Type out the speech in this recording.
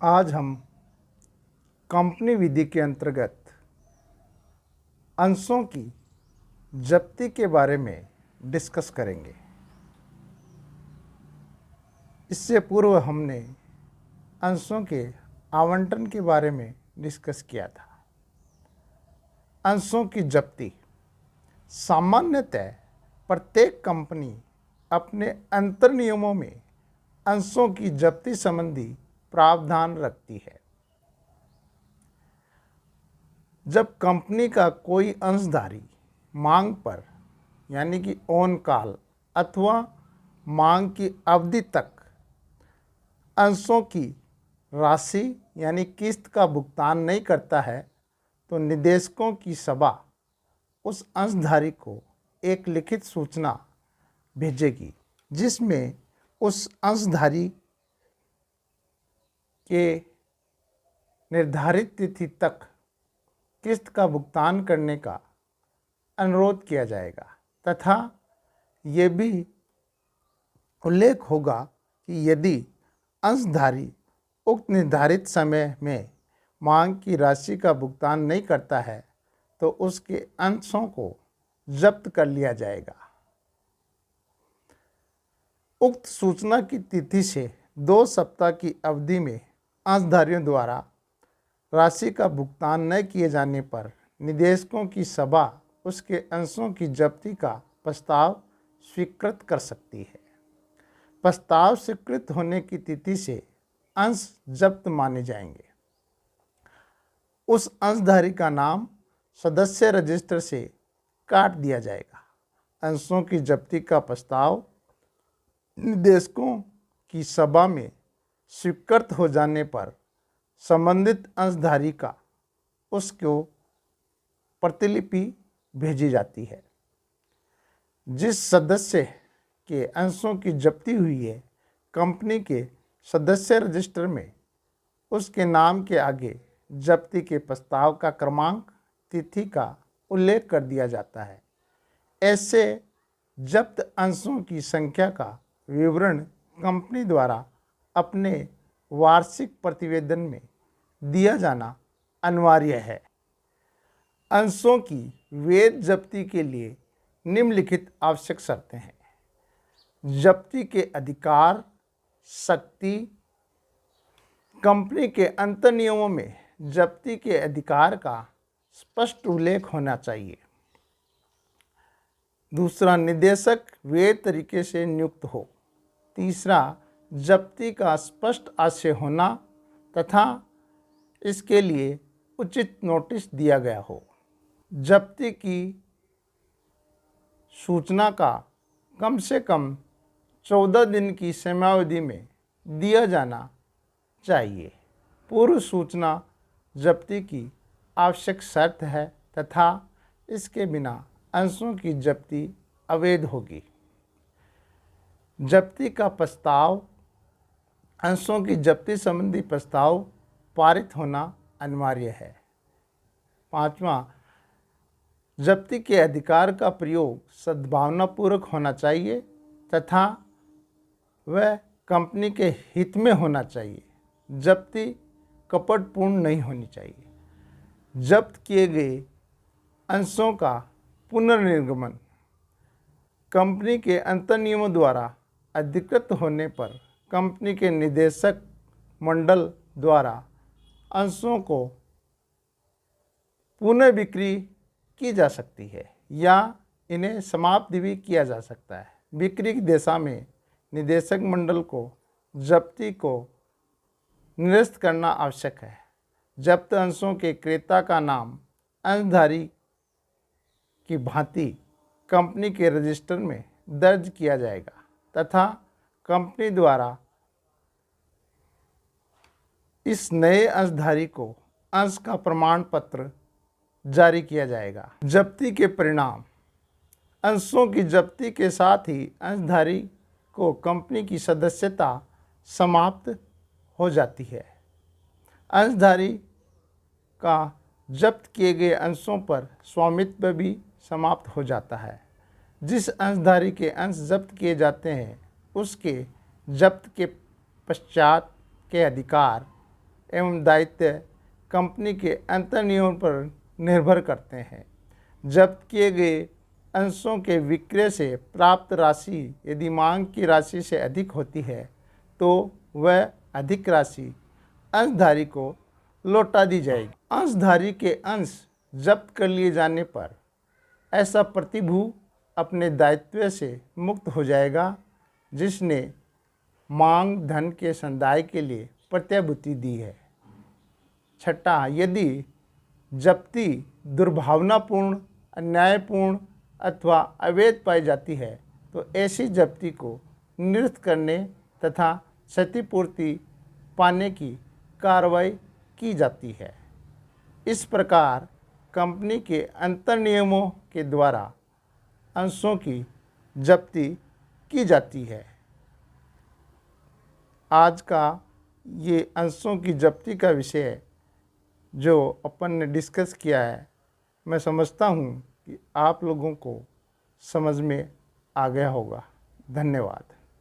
आज हम कंपनी विधि के अंतर्गत अंशों की जब्ती के बारे में डिस्कस करेंगे। इससे पूर्व हमने अंशों के आवंटन के बारे में डिस्कस किया था। अंशों की जब्ती सामान्यतः प्रत्येक कंपनी अपने अंतर नियमों में अंशों की जब्ती संबंधी प्रावधान रखती है। जब कंपनी का कोई अंशधारी मांग पर यानी कि ऑन कॉल अथवा मांग की अवधि तक अंशों की राशि यानी किस्त का भुगतान नहीं करता है तो निदेशकों की सभा उस अंशधारी को एक लिखित सूचना भेजेगी जिसमें उस अंशधारी के निर्धारित तिथि तक किस्त का भुगतान करने का अनुरोध किया जाएगा तथा ये भी उल्लेख होगा कि यदि अंशधारी उक्त निर्धारित समय में मांग की राशि का भुगतान नहीं करता है तो उसके अंशों को जब्त कर लिया जाएगा। उक्त सूचना की तिथि से 2 सप्ताह की अवधि में अंशधारियों द्वारा राशि का भुगतान न किए जाने पर निदेशकों की सभा उसके अंशों की जब्ती का प्रस्ताव स्वीकृत कर सकती है। प्रस्ताव स्वीकृत होने की तिथि से अंश जब्त माने जाएंगे। उस अंशधारी का नाम सदस्य रजिस्टर से काट दिया जाएगा। अंशों की जब्ती का प्रस्ताव निदेशकों की सभा में स्वीकृत हो जाने पर संबंधित अंशधारी का उसको प्रतिलिपि भेजी जाती है। जिस सदस्य के अंशों की जब्ती हुई है कंपनी के सदस्य रजिस्टर में उसके नाम के आगे जब्ती के प्रस्ताव का क्रमांक तिथि का उल्लेख कर दिया जाता है। ऐसे जब्त अंशों की संख्या का विवरण कंपनी द्वारा अपने वार्षिक प्रतिवेदन में दिया जाना अनिवार्य है। अंशों की वैध जब्ती के लिए निम्नलिखित आवश्यक शर्तें हैं। जब्ती के अधिकार, शक्ति। कंपनी के अंतर नियमों में जब्ती के अधिकार का स्पष्ट उल्लेख होना चाहिए। दूसरा, निदेशक वैध तरीके से नियुक्त हो। तीसरा, जब्ती का स्पष्ट आशय होना तथा इसके लिए उचित नोटिस दिया गया हो। जब्ती की सूचना का कम से कम 14 दिन की समयावधि में दिया जाना चाहिए। पूर्व सूचना जब्ती की आवश्यक शर्त है तथा इसके बिना अंशों की जब्ती अवैध होगी। जब्ती का प्रस्ताव, अंशों की जब्ती संबंधी प्रस्ताव पारित होना अनिवार्य है। 5वां, जब्ती के अधिकार का प्रयोग सद्भावनापूर्वक होना चाहिए तथा वह कंपनी के हित में होना चाहिए। जब्ती कपटपूर्ण नहीं होनी चाहिए। जब्त किए गए अंशों का पुनर्निर्गमन कंपनी के अंतर नियमों द्वारा अधिकृत होने पर कंपनी के निदेशक मंडल द्वारा अंशों को पुनः बिक्री की जा सकती है या इन्हें समाप्त भी किया जा सकता है। बिक्री की दिशा में निदेशक मंडल को जब्ती को निरस्त करना आवश्यक है। जब्त अंशों के क्रेता का नाम अंशधारी की भांति कंपनी के रजिस्टर में दर्ज किया जाएगा तथा कंपनी द्वारा इस नए अंशधारी को अंश का प्रमाण पत्र जारी किया जाएगा। जब्ती के परिणाम, अंशों की जब्ती के साथ ही अंशधारी को कंपनी की सदस्यता समाप्त हो जाती है। अंशधारी का जब्त किए गए अंशों पर स्वामित्व भी समाप्त हो जाता है। जिस अंशधारी के अंश जब्त किए जाते हैं उसके जब्त के पश्चात के अधिकार एवं दायित्व कंपनी के अंतर्नियमों पर निर्भर करते हैं। जब्त किए गए अंशों के विक्रय से प्राप्त राशि यदि मांग की राशि से अधिक होती है तो वह अधिक राशि अंशधारी को लौटा दी जाएगी। अंशधारी के अंश जब्त कर लिए जाने पर ऐसा प्रतिभू अपने दायित्व से मुक्त हो जाएगा जिसने मांग धन के संदाय के लिए प्रतिभूति दी है। छठा, यदि जब्ती दुर्भावनापूर्ण, अन्यायपूर्ण अथवा अवैध पाई जाती है तो ऐसी जब्ती को निरस्त करने तथा क्षतिपूर्ति पाने की कार्रवाई की जाती है। इस प्रकार कंपनी के अंतर्नियमों के द्वारा अंशों की जब्ती की जाती है। आज का ये अंशों की जब्ती का विषय जो अपन ने डिस्कस किया है, मैं समझता हूँ कि आप लोगों को समझ में आ गया होगा। धन्यवाद।